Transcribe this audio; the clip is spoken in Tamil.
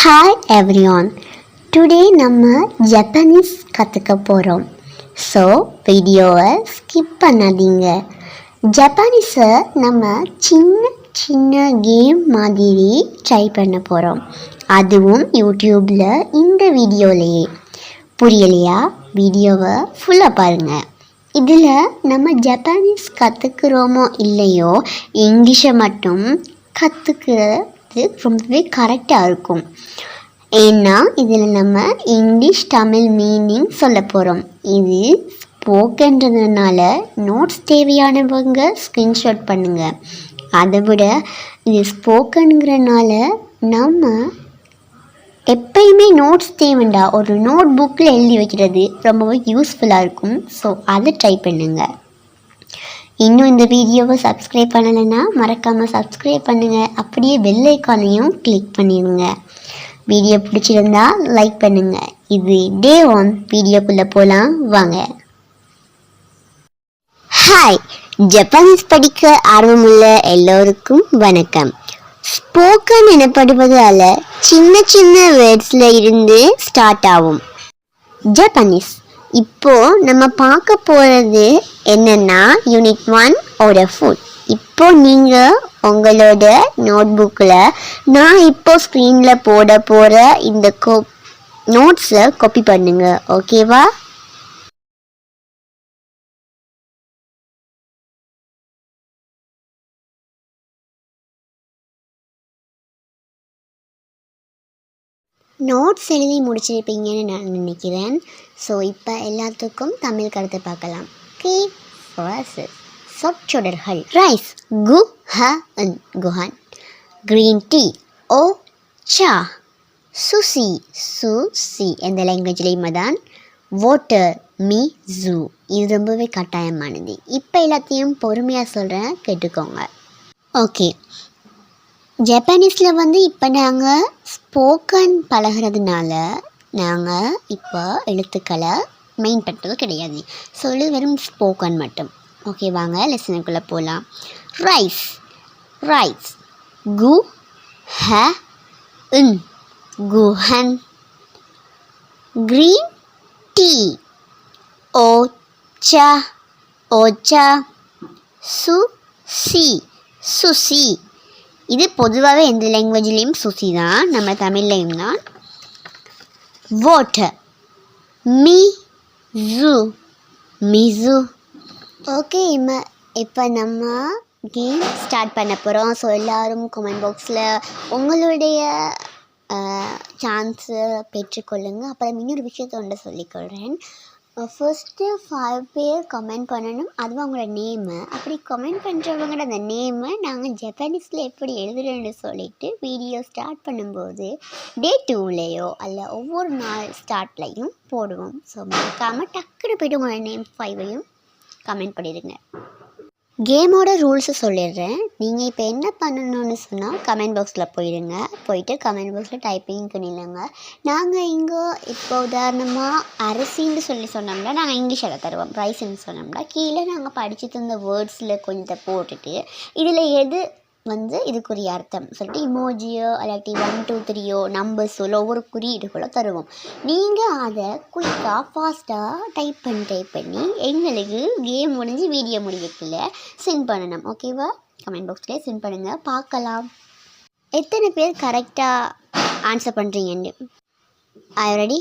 Hi everyone. Today நம்ம ஜப்பானீஸ் கற்றுக்க போகிறோம். ஸோ வீடியோவை ஸ்கிப் பண்ணாதீங்க. ஜப்பானீஸை நம்ம சின்ன சின்ன கேம் மாதிரி ட்ரை பண்ண போகிறோம். அதுவும் யூடியூப்பில் இந்த வீடியோலையே. புரியலையா? வீடியோவை ஃபுல்லாக பாருங்கள். இதில் நம்ம ஜப்பானீஸ் கற்றுக்குறோமோ இல்லையோ இங்கிலீஷை மட்டும் கற்றுக்கிறது ரொம்பவே கரெக்டாக இருக்கும். ஏன்னா இதில் நம்ம இங்கிலீஷ் தமிழ் மீனிங் சொல்ல போகிறோம். இது ஸ்போக்கன்றதுனால நோட்ஸ் தேவையானவங்க ஸ்க்ரீன்ஷாட் பண்ணுங்கள். அதை விட இது ஸ்போக்கனுங்கிறனால நம்ம எப்பயுமே நோட்ஸ் தேவைண்டா ஒரு நோட் புக்கில் எழுதி வைக்கிறது ரொம்பவே யூஸ்ஃபுல்லாக இருக்கும். ஸோ அதை ட்ரை பண்ணுங்கள். இன்னும் இந்த வீடியோவை சப்ஸ்கிரைப் பண்ணலைன்னா மறக்காமல் சப்ஸ்கிரைப் பண்ணுங்கள். அப்படியே பெல் ஐக்கானையும் கிளிக் பண்ணிடுங்க. வீடியோ பிடிச்சிருந்தா லைக் பண்ணுங்கள். இது டே 1 வீடியோக்குள்ளே போகலாம் வாங்க. ஹாய், ஜப்பானீஸ் படிக்க ஆர்வமுள்ள எல்லோருக்கும் வணக்கம். ஸ்போக்கன் எனப்படுவதால் சின்ன சின்ன வேர்ட்ஸில் இருந்து ஸ்டார்ட் ஆகும் ஜப்பானீஸ். இப்போது நம்ம பார்க்க போகிறது என்னென்னா யூனிட் 1 ஓட ஃபுட். இப்போது நீங்கள் உங்களோட நோட்புக்கில் நான் இப்போ ஸ்க்ரீனில் போட போகிற இந்த நோட்ஸை காப்பி பண்ணுங்க. ஓகேவா? நோட்ஸ் எழுதி முடிச்சிருப்பீங்கன்னு நான் நினைக்கிறேன். ஸோ இப்போ எல்லாத்துக்கும் தமிழ் கருத்தை பார்க்கலாம். கே ஃபர்ஸ்ட் சொற்றொடர்கள். ரைஸ் கு ஹ அன் குஹன். க்ரீன் டீ ஓ சா. சுசி சுசி எந்த லாங்குவேஜ்லேயுமே தான். வாட்டர் மீ ஜூ. இது ரொம்பவே கட்டாயமானது. இப்போ எல்லாத்தையும் பொறுமையாக சொல்கிறேன், கேட்டுக்கோங்க. ஓகே, ஜப்பானீஸில் இப்போ நாங்கள் ஸ்போக்கன் பழகிறதுனால நாங்கள் இப்போ எழுத்துக்களை மெயின் பண்ணுறது கிடையாது. சொல்லி வெறும் ஸ்போக்கன் மட்டும். ஓகே, வாங்க லெசனுக்குள்ளே போகலாம். ரைஸ் ரைஸ் கு ஹ உன் குஹன். க்ரீன் டீ ஓ சா ஓச்சா. சுசி சுசி. இது பொதுவாகவே எந்த லாங்குவேஜ்லேயும் சுசி தான், நம்ம தமிழ்லேயும் தான். வாட்டர் மீ ஜூ மிசு. ஓகே, இப்போ நம்ம கேம் ஸ்டார்ட் பண்ண போகிறோம். ஸோ எல்லோரும் கமெண்ட் பாக்ஸில் உங்களுடைய சான்ஸை பெற்றுக்கொள்ளுங்கள். அப்புறம் இன்னொரு விஷயத்தை ஒன்று சொல்லிக்கொள்கிறேன். ஃபர்ஸ்ட்டு 5 பேர் கமெண்ட் பண்ணணும். அதுவும் அவங்களோட நேமு. அப்படி கமெண்ட் பண்ணுறவங்களோட அந்த நேமை நாங்கள் ஜப்பானீஸில் எப்படி எழுதுறேன்னு சொல்லிவிட்டு வீடியோ ஸ்டார்ட் பண்ணும்போது டே 2லேயோ அல்ல ஒவ்வொரு நாள் ஸ்டார்ட்லையும் போடுவோம். ஸோ மறக்காமல் டக்குன்னு போய்ட்டு உங்களோட நேம் 5ஐயும் கமெண்ட் பண்ணிடுங்க. கேமோட ரூல்ஸை சொல்லிடுறேன். நீங்கள் இப்போ என்ன பண்ணணும்னு சொன்னால் கமெண்ட் பாக்ஸில் போயிட்டு கமெண்ட் பாக்ஸில் டைப்பிங் பண்ணிடுங்க. நாங்கள் இங்கே இப்போ உதாரணமாக அரிசின்னு சொன்னோம்னா நாங்கள் இங்கிலீஷில் தருவோம். ரைஸ்ன்னு சொன்னோம்னா கீழே நாங்கள் படித்து தந்த வேர்ட்ஸில் கொஞ்சத்தை போட்டுட்டு இதில் எது இதுக்குரிய அர்த்தம் சொல்லிட்டு இமோஜியோ இல்லாட்டி 1 2 3யோ நம்பர்ஸோ ஒவ்வொரு குறியீடுகளோ தருவோம். நீங்கள் அதை குயிக்காக ஃபாஸ்ட்டாக டைப் பண்ணி எங்களுக்கு கேம் முடிஞ்சு வீடியோ முடியக்குள்ள சென்ட் பண்ணணும். ஓகேவா? கமெண்ட் பாக்ஸ்லேயே சென்ட் பண்ணுங்கள், பார்க்கலாம் எத்தனை பேர் கரெக்டாக ஆன்சர் பண்ணுறீங்கன்னு. ஐ ரெடி?